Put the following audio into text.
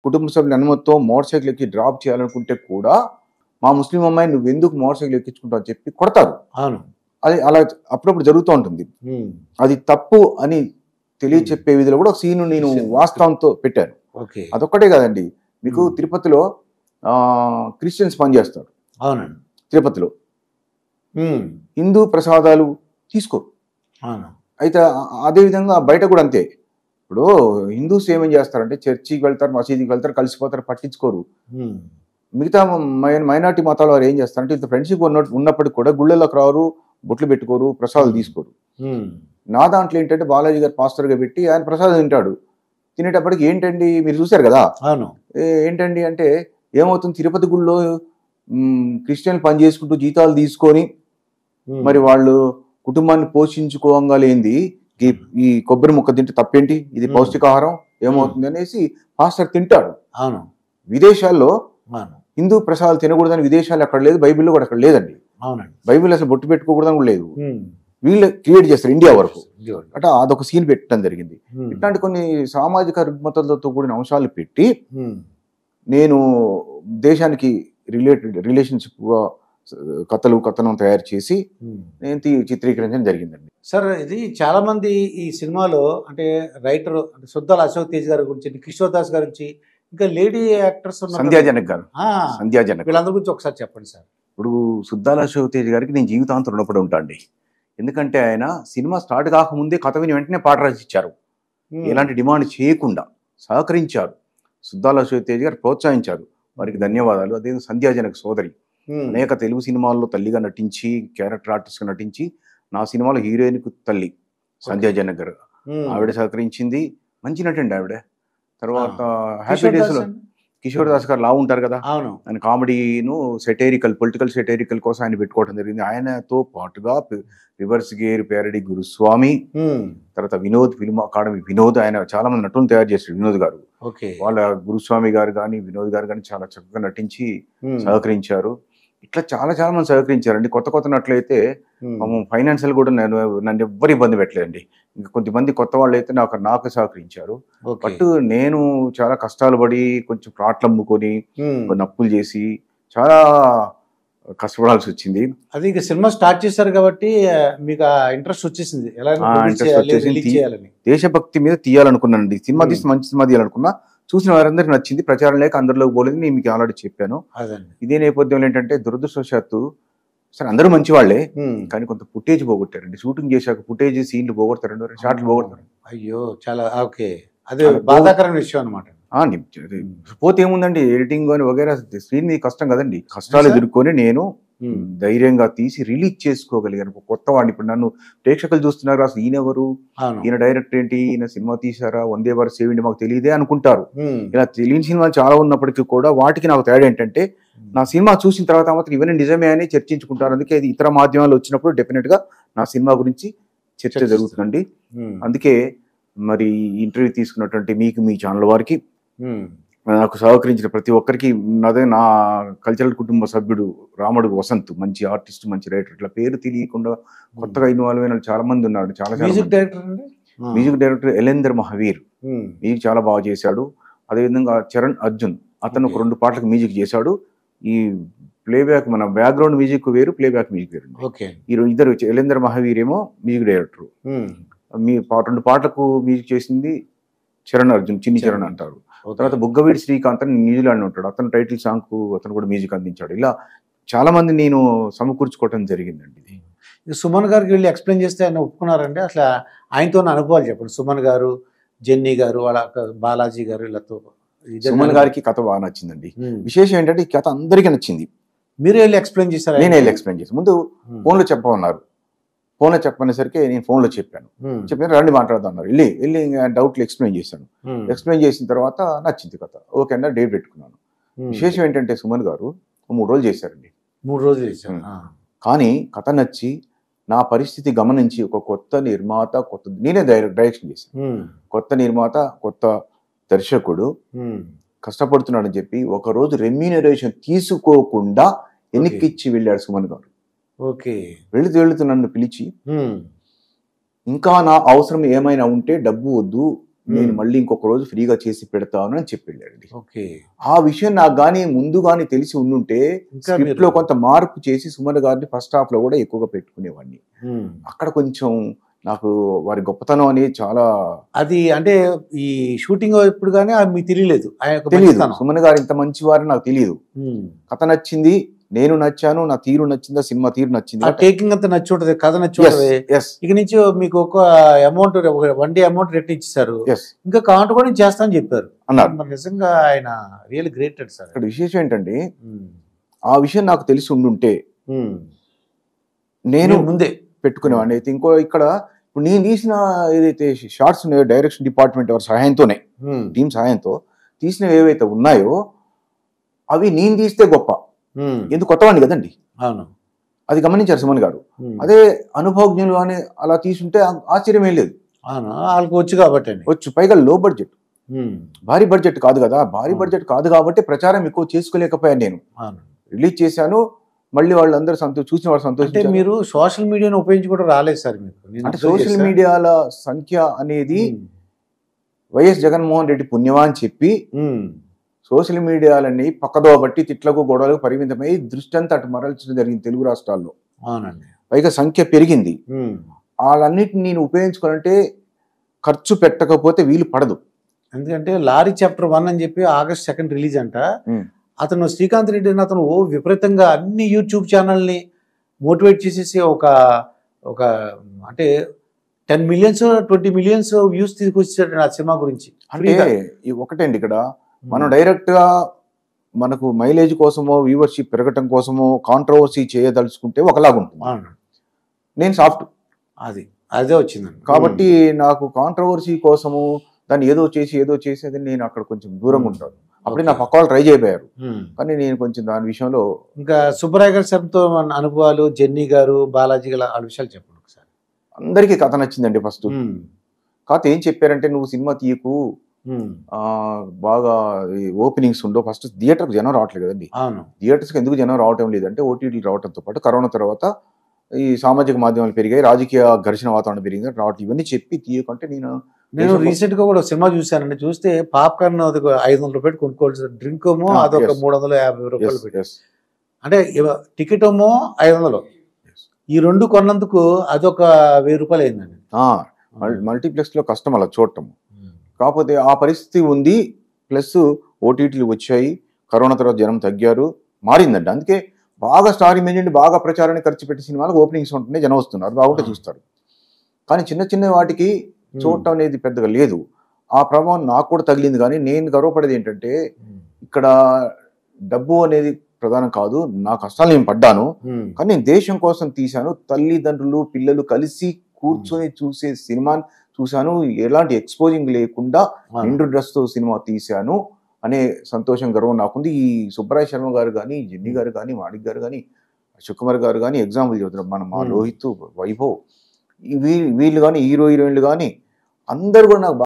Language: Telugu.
కుటుంబ సభ్యుల అనుమతితో మోటార్ సైకిల్ ఎక్కి డ్రాప్ చేయాలనుకుంటే కూడా మా ముస్లిం అమ్మాయిని నువ్వెందుకు మోటార్ సైకిల్ ఎక్కించుకుంటావు అని చెప్పి కొడతారు. అవును. అది అలా అప్పుడప్పుడు జరుగుతూ ఉంటుంది. అది తప్పు అని తెలియచెప్పే విధిలో కూడా ఒక సీను నేను వాస్తవంతో పెట్టాను. ఓకే. అదొక్కటే కాదండి, మీకు తిరుపతిలో క్రిస్టియన్స్ పనిచేస్తారు. అవునండి. తిరుపతిలో హిందూ ప్రసాదాలు తీసుకోరు. అవును. అయితే అదేవిధంగా బయట కూడా అంతే. ఇప్పుడు హిందూస్ ఏమేం చేస్తారంటే చర్చికి వెళ్తారు, మసీదుకి వెళ్తారు, కలిసిపోతారు, పట్టించుకోరు. మిగతా మైనార్టీ మతాల వారు ఏం చేస్తారంటే ఇంత ఫ్రెండ్షిప్ ఉన్నప్పటికీ కూడా గుళ్ళలోకి రారు, బొట్లు పెట్టుకోరు, ప్రసాదాలు తీసుకోరు. నా దాంట్లో ఏంటంటే బాలాజీ గారు పాస్టర్గా పెట్టి ఆయన ప్రసాదం తింటాడు. తినేటప్పటికి ఏంటండి మీరు చూశారు కదా, ఏంటండి అంటే ఏమవుతుంది, తిరుపతి గుళ్ళో క్రిస్టియన్లు పని చేసుకుంటూ జీతాలు తీసుకొని మరి వాళ్ళు కుటుంబాన్ని పోషించుకోగలేంది ఈ కొబ్బరి ముక్క తింటే తప్పేంటి, ఇది పౌష్టికాహారం ఏమవుతుంది అనేసి పాస్టర్ తింటాడు. అవును. విదేశాల్లో హిందూ ప్రసాదాలు తినకూడదని విదేశాలు అక్కడ లేదు, బైబిల్లో కూడా అక్కడ లేదండి. అవునండి. బైబిల్ అసలు బొట్టు పెట్టుకోకూడదని కూడా లేదు. వీళ్ళు క్రియేట్ చేస్తారు ఇండియా వరకు. అంటే అదొక సీన్ పెట్టడం జరిగింది. ఇట్లాంటి కొన్ని సామాజిక రుగ్మతలతో కూడిన అంశాలు పెట్టి నేను దేశానికి రిలేషన్షిప్ కథనం తయారు చేసి నేను చిత్రీకరించడం జరిగిందండి. సార్, ఇది చాలా మంది ఈ సినిమాలో అంటే రైటర్ అంటే సుద్దాల అశోక్ తేజ్ గారి గురించి, కిషోర్ దాస్ గారి గురించి, ఇంకా లేడీ యాక్టర్స్ సంధ్యాజనక్ గారు, వీళ్ళందరి గురించి ఒకసారి చెప్పండి సార్. ఇప్పుడు సుద్దాల అశోక్ తేజ్ గారికి నేను జీవితాంతం రుణపడి ఉంటా అండి. ఎందుకంటే ఆయన సినిమా స్టార్ట్ కాకముందే కథ విని వెంటనే పాట రాసిచ్చారు. ఎలాంటి డిమాండ్ చేయకుండా సహకరించారు. సుద్దాల అశోక్ తేజ్ గారు ప్రోత్సహించారు, వారికి ధన్యవాదాలు. అదే సంధ్యాజనక్ సోదరి అనేక తెలుగు సినిమాల్లో తల్లిగా నటించి, క్యారెక్టర్ ఆర్టిస్ట్గా నటించి, నా సినిమాలో హీరోయిన్కు తల్లి సంధ్యాజనక్ గారు. ఆవిడ సహకరించింది, మంచి నటండి ఆవిడ. తర్వాత హ్యాపీ డేస్లో కిషోర్ దాస్ గారు లా ఉంటారు కదా, ఆయన కామెడీను పొలిటికల్ సెటైరికల్ కోసం ఆయన పెట్టుకోవడం జరిగింది. ఆయనతో పాటుగా రివర్స్ గేర్ ప్యారడీ గురుస్వామి, తర్వాత వినోద్, ఫిల్మ్ అకాడమీ వినోద్, ఆయన చాలా మంది నటులను తయారు చేశారు వినోద్ గారు. వాళ్ళ గురుస్వామి గారు కానీ వినోద్ గారు కానీ చాలా చక్కగా నటించి సహకరించారు. ఇట్లా చాలా చాలా మంది సహకరించారండి. కొత్త నట్లయితే ఫైనాన్షియల్ కూడా నన్ను ఎవ్వరు ఇబ్బంది పెట్టలేదండి. ఇంకా కొంతమంది కొత్త వాళ్ళు అయితే నాకు సహకరించారు. బట్ నేను చాలా కష్టాలు పడి కొంచెం ప్లాట్లు అమ్ముకొని అప్పులు చేసి చాలా కష్టపడాల్సి వచ్చింది. అది ఇక సినిమా స్టార్ట్ చేశారు కాబట్టి మీకు ఇంట్రెస్ట్ వచ్చేసింది, దేశభక్తి మీద తీయాలనుకున్నానండి. సినిమా తీసి మంచి సినిమా తీయాలనుకున్నా, చూసిన వారందరికీ నచ్చింది, ప్రచారం లేక అందరిలోకి పోలేదు. నేను మీకు ఆల్రెడీ చెప్పాను. ఇదే నేపథ్యంలో ఏంటంటే దురదృష్టవశాత్తు సరే అందరూ మంచి వాళ్ళే, కానీ కొంత ఫుటేజ్ పోగొట్టారండి. షూటింగ్ చేశాక ఫుటేజ్ సీన్లు పోగొడతారు, షాట్లు పోగొడతారు. అయ్యో, చాలా ఓకే, అదే బాధాకరమైన విషయం అనమాట. పోతే ఏముందండి, ఎడిటింగ్ అని వగేరా స్క్రీన్ మీద కష్టం కదండి. కష్టాలు ఎదుర్కొని నేను ధైర్యంగా తీసి రిలీజ్ చేసుకోగలిగాను. కొత్త వాడిని ఇప్పుడు నన్ను ప్రేక్షకులు చూస్తున్నారు, అసలు ఈయనెవరు, ఈయన డైరెక్టర్ ఏంటి, ఈయన సినిమా తీసారా, వందే భారత్ సేవిండి మాకు తెలియదే అనుకుంటారు. ఇలా తెలియని సినిమాలు చాలా ఉన్నప్పటికీ కూడా వాటికి నాకు తేడా ఏంటంటే, నా సినిమా చూసిన తర్వాత మాత్రం ఇవన్నీ నిజమే అని చర్చించుకుంటారు. అందుకే ఇది ఇతర మాధ్యమాలు వచ్చినప్పుడు డెఫినెట్ గా నా సినిమా గురించి చర్చ జరుగుతుందండి. అందుకే మరి ఇంటర్వ్యూ తీసుకున్నటువంటి మీకు, మీ ఛానల్ వారికి, నాకు సహకరించిన ప్రతి ఒక్కరికి, నా కల్చరల్ కుటుంబ సభ్యుడు రాముడు వసంత్, మంచి ఆర్టిస్ట్, మంచి రైటర్, ఇట్లా పేరు తెలియకుండా కొత్తగా ఇన్వాల్వ్ అయిన చాలా మంది ఉన్నారు. Music director Elender Mahavir music చాలా బాగా చేశాడు. అదేవిధంగా చరణ్ అర్జున్, అతను ఒక 2 పాటలకు మ్యూజిక్ చేశాడు. ఈ ప్లేబ్యాక్ మన బ్యాక్గ్రౌండ్ మ్యూజిక్ వేరు, ప్లేబ్యాక్ మ్యూజిక్ వేరు. ఈ ఇద్దరు, ఎలేందర్ మహావీర్ ఏమో మ్యూజిక్ డైరెక్టర్, 2 పాటలకు మ్యూజిక్ చేసింది చరణ్ అర్జున్, చిన్ని చరణ్ అంటారు. తర్వాత బుగ్గవీడి శ్రీకాంత్ అని న్యూజిలాండ్ ఉంటాడు, అతను టైటిల్ సాంగ్ కు అతను కూడా మ్యూజిక్ అందించాడు. ఇలా చాలా మంది నేను సమకూర్చుకోవటం జరిగిందండి. ఇది సుమన్ గారికి వెళ్ళి ఎక్స్ప్లెయిన్ చేస్తే ఆయన ఒప్పుకున్నారండి. అసలు ఆయనతో అనుభవాలు చెప్పండి. సుమన్ గారు, జెన్నీ గారు, వాళ్ళ బాలాజీ గారు, వీళ్ళతో. సుమన్ గారికి కథ బాగా నచ్చిందండి. విశేషం ఏంటంటే ఈ కథ అందరికీ నచ్చింది. మీరు వెళ్ళి ఎక్స్ప్లెయిన్ చేశారు? నేను వెళ్ళి ఎక్స్ప్లెయిన్ చేశాను. ముందు ఫోన్లో చెప్పమన్నారు, ఫోన్లో చెప్పనేసరికి నేను ఫోన్లో చెప్పాను. రండి మాట్లాడదాం అన్నారు. వెళ్ళి డౌట్లు ఎక్స్ప్లెయిన్ చేశాను. ఎక్స్ప్లెయిన్ చేసిన తర్వాత నచ్చింది కథ, ఓకే అన్న డేట్ పెట్టుకున్నాను. విశేషం ఏంటంటే సుమన్ గారు 3 రోజులు చేశారండి. 3 రోజులు చేశారు. కానీ కథ నచ్చి నా పరిస్థితి గమనించి ఒక కొత్త నిర్మాత, నేనే డైరెక్షన్ చేశాను. కొత్త నిర్మాత, కొత్త దర్శకుడు కష్టపడుతున్నాడని చెప్పి ఒకరోజు రెమ్యూనరేషన్ తీసుకోకుండా వెనక్కిచ్చి వెళ్ళాడు సుమన్ గారు. వెళుతూ నన్ను పిలిచి, ఇంకా నా అవసరం ఏమైనా ఉంటే డబ్బు వద్దు, నేను మళ్ళీ ఇంకొక రోజు ఫ్రీగా చేసి పెడతాను అని చెప్పి వెళ్ళాడండి. ఓకే. ఆ విషయం నాకు కానీ ముందు కానీ తెలిసి ఉండుంటే ఇంకా స్క్రిప్ట్ లో కొంత మార్పు చేసి సుమన్ గారిని ఫస్ట్ హాఫ్ లో కూడా ఎక్కువగా పెట్టుకునేవాడిని. అక్కడ కొంచెం నాకు వారి గొప్పతనం అనేది చాలా అది అంటే ఈ షూటింగ్ ఇప్పుడు కానీ అది మీకు తెలియలేదు, ఆయన యొక్క తెలియదు. మంచితనం. సుమన్ గారు ఇంత మంచి వారని నాకు తెలియదు. కథ నచ్చింది, నేను నచ్చాను, నా తీరు నచ్చిందా, సినిమా తీరు నచ్చింది, ఆ టేకింగ్ అంతా నచ్చి ఉంటది, కథ నచ్చి ఉంటది. ఇక నుంచి మీకు ఒక అమౌంట్, ఒక 1 day అమౌంట్ రిటర్న్ ఇచ్చేసారు, ఇంకా కాంట్ కూడా నేను చేస్తానని చెప్పారు అన్నారు. మరి నిజంగా ఆయన రియల్ గ్రేట్ సార్. ఇక్కడ విశేషం ఏంటంటే ఆ విషయం నాకు తెలిసి ఉండుంటే నేను ముందే పెట్టుకునేవాడిని. అయితే ఇంకో ఇక్కడ ఇప్పుడు నేను తీసిన ఏదైతే షార్ట్స్ ఉన్నాయో డైరెక్షన్ డిపార్ట్మెంట్ ఎవరి సహాయంతోనే, టీం సహాయంతో తీసినవి ఏవైతే ఉన్నాయో అవి నేను తీస్తే గొప్ప, ఎందుకు కొత్తవాడిని కదండి. అవును, అది గమనించారు సుమన్ గారు. అదే అనుభవజ్ఞులు అని అలా తీసుంటే ఆశ్చర్యం ఏం లేదు. అవును, వాళ్ళకి వచ్చు కాబట్టి వచ్చు, పైగా లో బడ్జెట్, భారీ బడ్జెట్ కాదు కదా. భారీ బడ్జెట్ కాదు కాబట్టి ప్రచారం ఎక్కువ చేసుకోలేకపోయాను. నేను రిలీజ్ చేశాను, మళ్ళీ వాళ్ళందరూ చూసిన వాళ్ళు సంతోషించారు. మీరు సోషల్ మీడియాను ఉపయోగించి కూడా రాలేదు సార్ మీకు. అంటే సోషల్ మీడియాల సంఖ్య అనేది వైఎస్ జగన్మోహన్ రెడ్డి పుణ్యమా అని చెప్పి సోషల్ మీడియాలని పక్కదో బట్టి తిట్లకు గొడవలకు పరిమితమై దృష్టి అంతా అటు మరల్చడం జరిగింది తెలుగు రాష్ట్రాల్లో. అవునండి, పైగా సంఖ్య పెరిగింది. వాళ్ళన్నిటిని నేను ఉపయోగించుకోవాలంటే ఖర్చు పెట్టకపోతే వీలు పడదు. ఎందుకంటే లారీ చాప్టర్ 1 అని చెప్పి August 2 రిలీజ్ అంట. అతను శ్రీకాంత్ రెడ్డి అని అతను విపరీతంగా అన్ని యూట్యూబ్ ఛానల్ని మోటివేట్ చేసేసి ఒక అంటే 10 millions 20 millions వ్యూస్ తీసుకొచ్చాడు ఆ సినిమా గురించి. అంటే ఒకటే అండి, ఇక్కడ మనం డైరెక్ట్ గా మనకు మైలేజ్ కోసమో వ్యూవర్షిప్ పెరగటం కోసమో కాంట్రవర్సీ చేయదలుచుకుంటే ఒకలాగుంటుంది. నేను సాఫ్ట్, అదే వచ్చిందండి. కాబట్టి నాకు కాంట్రవర్సీ కోసము దాన్ని ఏదో చేసి అది నేను అక్కడ కొంచెం దూరంగా ఉంటాను. అప్పుడే నా పక్క వాళ్ళు ట్రై చేయబోయారు, కానీ నేను కొంచెం దాని విషయంలో. ఇంకా సుబ్బరాయ్ గారి సార్తో మన అనుభవాలు, జెన్నీ గారు, బాలాజీ గారు ఆ విషయాలు చెప్పండి ఒకసారి. అందరికీ కథ నచ్చిందండి. ఫస్ట్ కథ ఏం చెప్పారంటే, నువ్వు సినిమా తీయకు, బాగా ఓపెనింగ్స్ ఉండవు. ఫస్ట్ థియేటర్కి జనం రావట్లేదు కదండి. థియేటర్స్కి ఎందుకు జనం రావటం లేదంటే ఓటీటీలు రావడంతో పాటు కరోనా తర్వాత ఈ సామాజిక మాధ్యమాలు పెరిగాయి, రాజకీయ ఘర్షణ వాతావరణం పెరిగింది, రావట్లేదు. ఇవన్నీ చెప్పి తీయకంటే నేను రీసెంట్ గా కూడా సినిమా చూసానండి. చూస్తే పాప్కార్న్ అది 500 రూపాయలు కొనుక్కోవాలి, డ్రింక్ ఏమో అదొక 350 రూపాయలు పెట్టి, అంటే టికెట్ ఏమో 500. ఈ రెండు కొన్నందుకు అదొక 1000 రూపాయలు అయిందండి. మల్టీప్లెక్స్ లో కష్టం అలా చూడటం. కాకపోతే ఆ పరిస్థితి ఉంది, ప్లస్ ఓటీటీలు వచ్చాయి, కరోనా తర్వాత జనం తగ్గారు, మారిందండి. అందుకే బాగా స్టార్ ఇమేజ్ అండి, బాగా ప్రచారాన్ని ఖర్చు పెట్టి సినిమాలకు ఓపెనింగ్స్ ఉంటేనే జనం వస్తున్నారు, బాగుంటే చూస్తారు. కానీ చిన్న చిన్న వాటికి చూడటం అనేది పెద్దగా లేదు. ఆ ప్రభావం నాకు కూడా తగిలింది. కానీ నేను గర్వపడేది ఏంటంటే, ఇక్కడ డబ్బు అనేది ప్రధానం కాదు, నా కష్టాలు నేను పడ్డాను, కానీ నేను దేశం కోసం తీశాను. తల్లిదండ్రులు పిల్లలు కలిసి కూర్చొని చూసే సినిమాని చూశాను, ఎలాంటి ఎక్స్పోజింగ్ లేకుండా నిండు డ్రెస్తో సినిమా తీశాను అనే సంతోషం, గర్వం నాకుంది. ఈ సుబ్బరాయ్ శర్మ గారు కానీ, జెన్నీ గారు కానీ, మాణిక్ గారు కానీ, అశోక్ కుమార్ గారు కానీ ఎగ్జాంపుల్ చెబుతున్నారు. మా లోహిత్, వైభవ్, వీళ్ళు కానీ హీరో హీరోయిన్లు కానీ అందరు కూడా నాకు